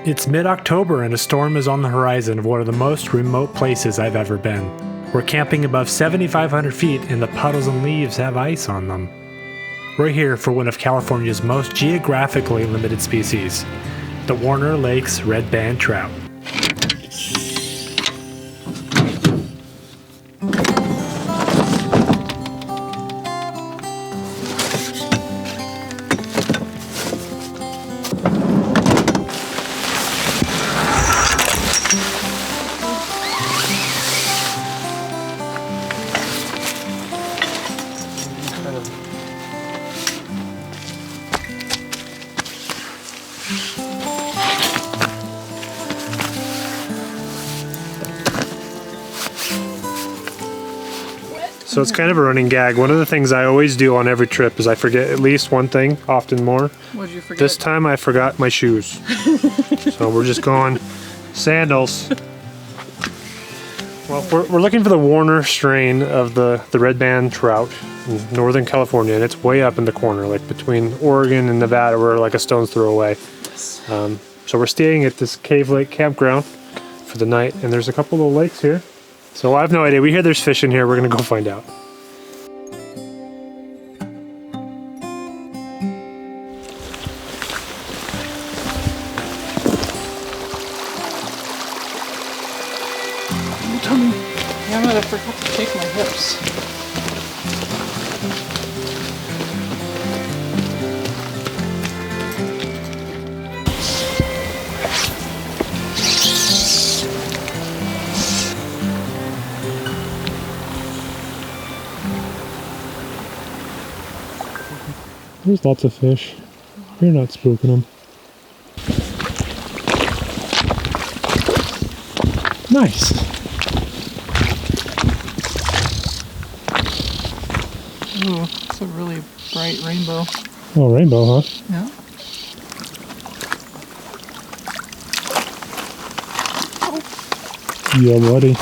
It's mid-October and a storm is on the horizon of one of the most remote places I've ever been. We're camping above 7,500 feet and the puddles and leaves have ice on them. We're here for one of California's most geographically limited species, the Warner Lakes Redband trout. So it's kind of a running gag. One of the things I always do on every trip is I forget at least one thing, often more. What did you forget? This time I forgot my shoes. So we're just going sandals. Well, we're looking for the Warner strain of the redband trout in Northern California, and it's way up in the corner, like between Oregon and Nevada. We're like a stone's throw away. So we're staying at this Cave Lake campground for the night, and there's a couple little lakes here. So I have no idea. We hear there's fish in here. We're gonna go find out. Damn it, I forgot to take my hips. There's lots of fish. You're not spooking them. Nice. Ooh, it's a really bright rainbow. Oh, rainbow, huh? Yeah. Yeah, buddy.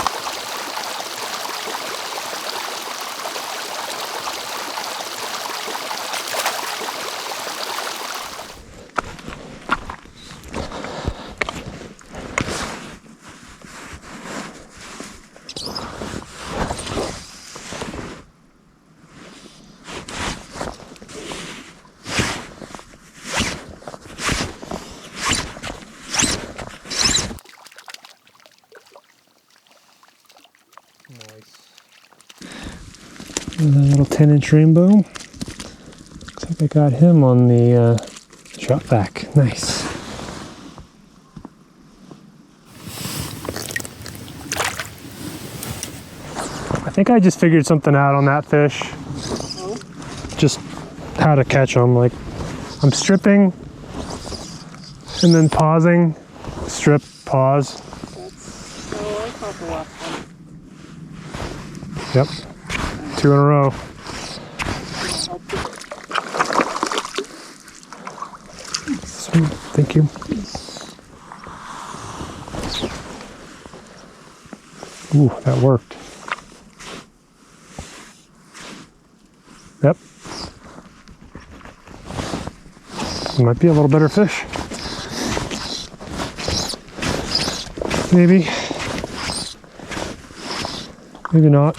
And a little 10-inch rainbow. Looks like I got him on the ShopVac. Nice. I think I just figured something out on that fish. Just how to catch them. Like, I'm stripping and then pausing. Strip, pause. Yep. 2 in a row. Sweet, thank you. Ooh, that worked. Yep. Might be a little better fish. Maybe. Maybe not.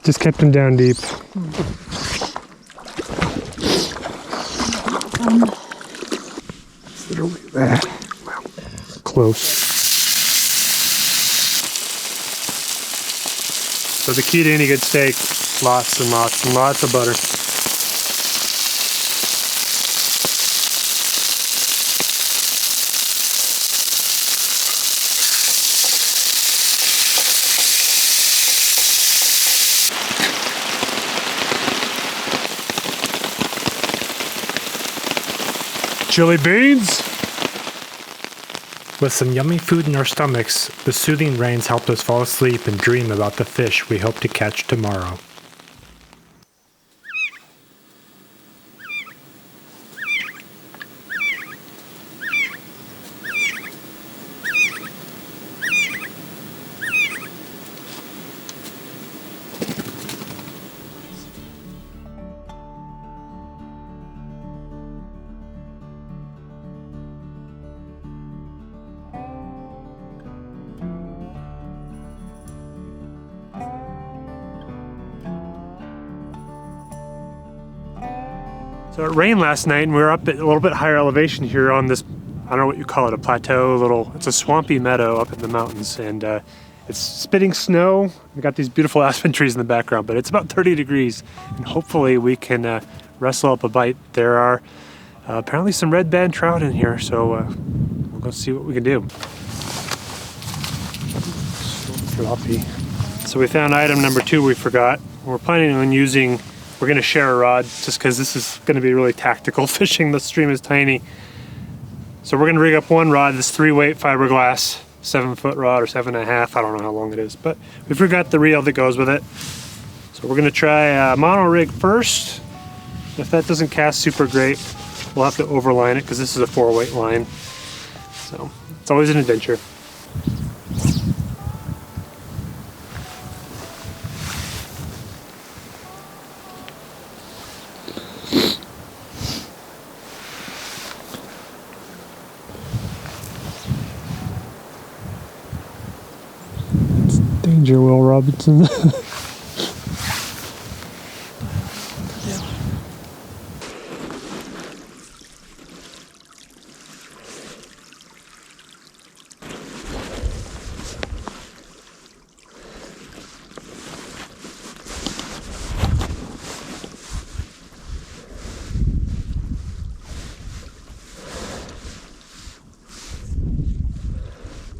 Just kept him down deep. It's literally there. Wow. Close. So the key to any good steak, lots and lots and lots of butter. Chili beans! With some yummy food in our stomachs, the soothing rains helped us fall asleep and dream about the fish we hope to catch tomorrow. So it rained last night and we were up at a little bit higher elevation here on this, I don't know what you call it, a plateau, it's a swampy meadow up in the mountains, and it's spitting snow. We got these beautiful aspen trees in the background, but it's about 30 degrees, and hopefully we can wrestle up a bite. There are apparently some red band trout in here, so we'll go see what we can do. Floppy. So we found item number 2 we forgot. We're planning on using, we're gonna share a rod just because this is gonna be really tactical fishing. The stream is tiny. So we're gonna rig up one rod, this 3-weight fiberglass 7-foot rod or 7.5, I don't know how long it is, but we forgot the reel that goes with it. So we're gonna try mono rig first. If that doesn't cast super great, we'll have to overline it because this is a 4-weight line. So it's always an adventure. Danger, Will Robinson.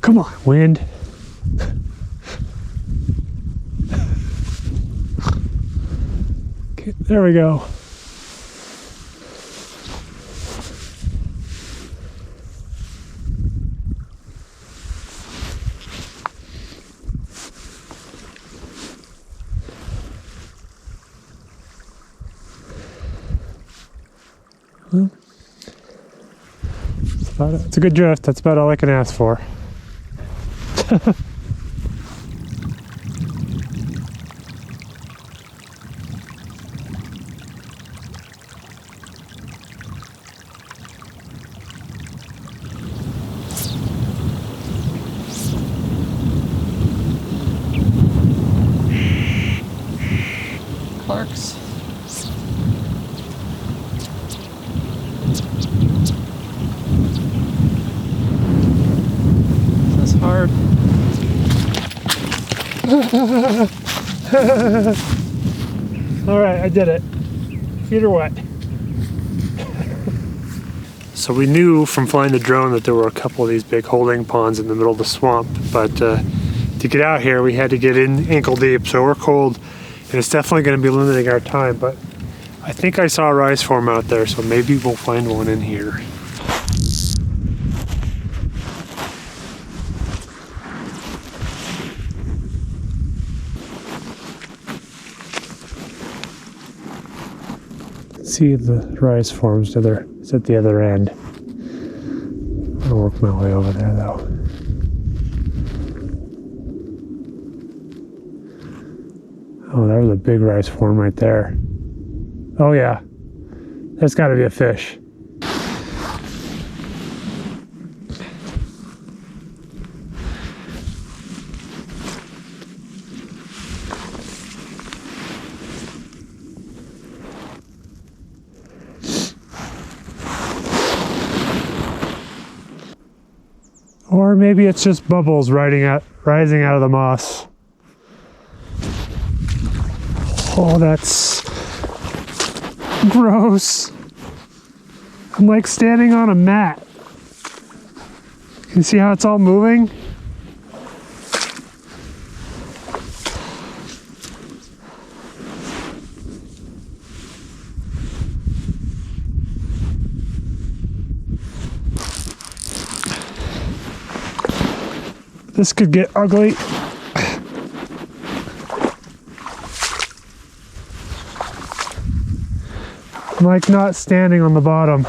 Come on, wind. Okay, there we go. Well, it's a good drift. That's about all I can ask for. Clark's. This is hard. All right, I did it. Feet are wet. So we knew from flying the drone that there were a couple of these big holding ponds in the middle of the swamp, but to get out here we had to get in ankle deep, so we're cold and it's definitely going to be limiting our time, but I think I saw a rise form out there, so maybe we'll find one in here. See the rise forms to there. It's at the other end. I'll work my way over there though. Oh, that was a big rise form right there. Oh yeah, that's got to be a fish. Or maybe it's just bubbles rising out of the moss. Oh, that's gross. I'm like standing on a mat. Can you see how it's all moving? This could get ugly. I'm like not standing on the bottom.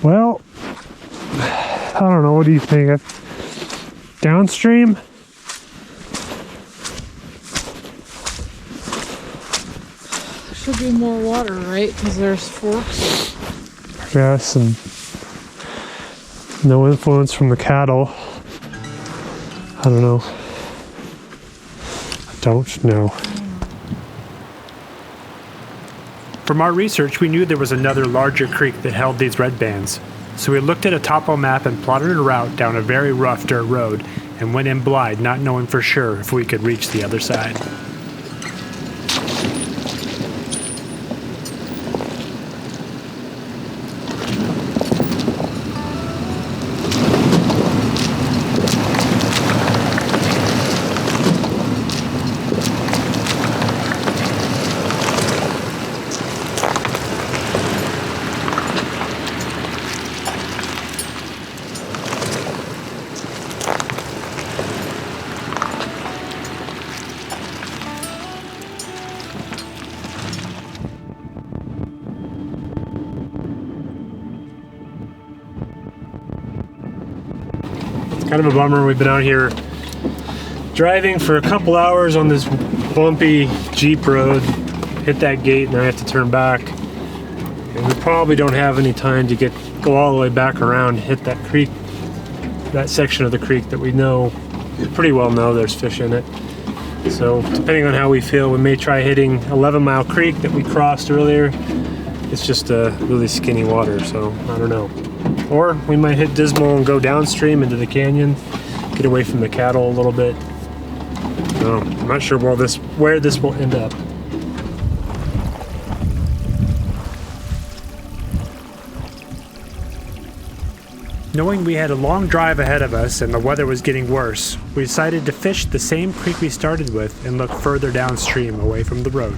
Well, I don't know, what do you think? Downstream? There should be more water, right? Because there's forks. Yes, and no influence from the cattle. I don't know. I don't know. From our research, we knew there was another larger creek that held these red bands. So we looked at a topo map and plotted a route down a very rough dirt road and went in blind, not knowing for sure if we could reach the other side. Kind of a bummer. We've been out here driving for a couple hours on this bumpy Jeep road, hit that gate, and I have to turn back. And we probably don't have any time to go all the way back around, hit that creek, that section of the creek that we pretty well know there's fish in it. So depending on how we feel, we may try hitting 11 Mile Creek that we crossed earlier. It's just really skinny water, so I don't know. Or we might hit Dismal and go downstream into the canyon, get away from the cattle a little bit. I'm not sure where this will end up. Knowing we had a long drive ahead of us and the weather was getting worse, we decided to fish the same creek we started with and look further downstream away from the road.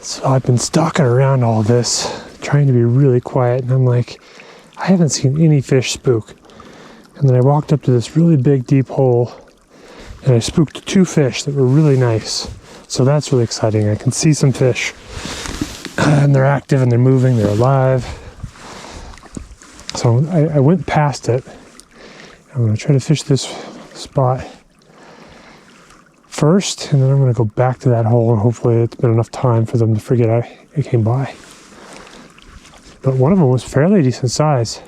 So I've been stalking around all this, trying to be really quiet, and I'm like, I haven't seen any fish spook. And then I walked up to this really big, deep hole, and I spooked 2 fish that were really nice. So that's really exciting. I can see some fish, and they're active, and they're moving, they're alive. So I went past it. I'm going to try to fish this spot first, and then I'm going to go back to that hole, and hopefully it's been enough time for them to forget I came by. But one of them was fairly decent size.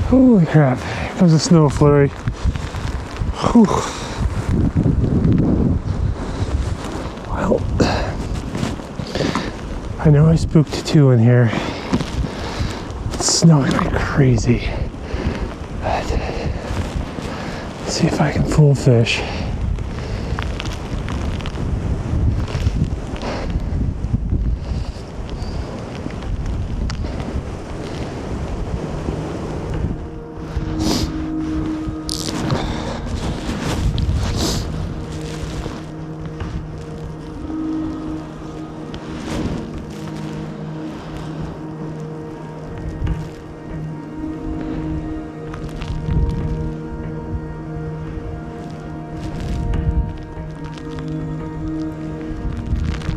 Holy crap, here comes a snow flurry. Whew. Well, I know I spooked 2 in here. It's snowing like crazy. But let's see if I can fool fish.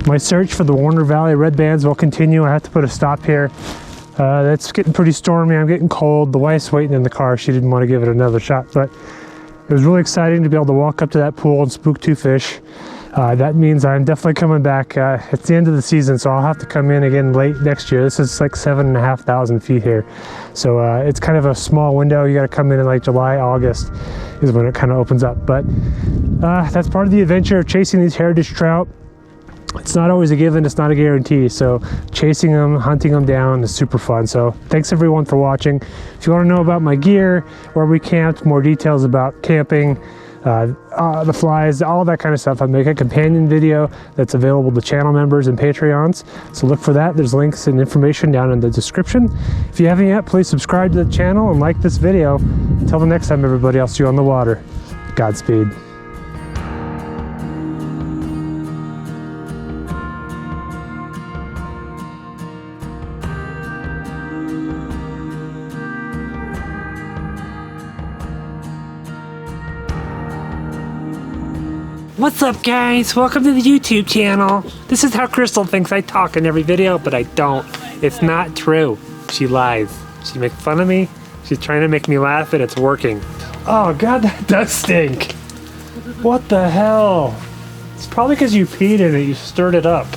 My search for the Warner Valley Redbands will continue. I have to put a stop here. It's getting pretty stormy. I'm getting cold. The wife's waiting in the car. She didn't want to give it another shot, but it was really exciting to be able to walk up to that pool and spook 2 fish. That means I'm definitely coming back. It's the end of the season, so I'll have to come in again late next year. This is like 7,500 feet here. So it's kind of a small window. You got to come in like July, August is when it kind of opens up. But that's part of the adventure of chasing these heritage trout. it's not always a given, it's not a guarantee. So chasing them, hunting them down is super fun. So thanks everyone for watching. If you want to know about my gear, where we camped, more details about camping, the flies, all that kind of stuff, I make a companion video that's available to channel members and Patreons. So look for that. There's links and information down in the description. If you haven't yet, please subscribe to the channel and like this video. Until the next time, everybody, I'll see you on the water. Godspeed. What's up, guys? Welcome to the YouTube channel. This is how Crystal thinks I talk in every video, but I don't. It's not true. She lies. She makes fun of me. She's trying to make me laugh and it's working. Oh God, that does stink. What the hell? It's probably because you peed in it, you stirred it up.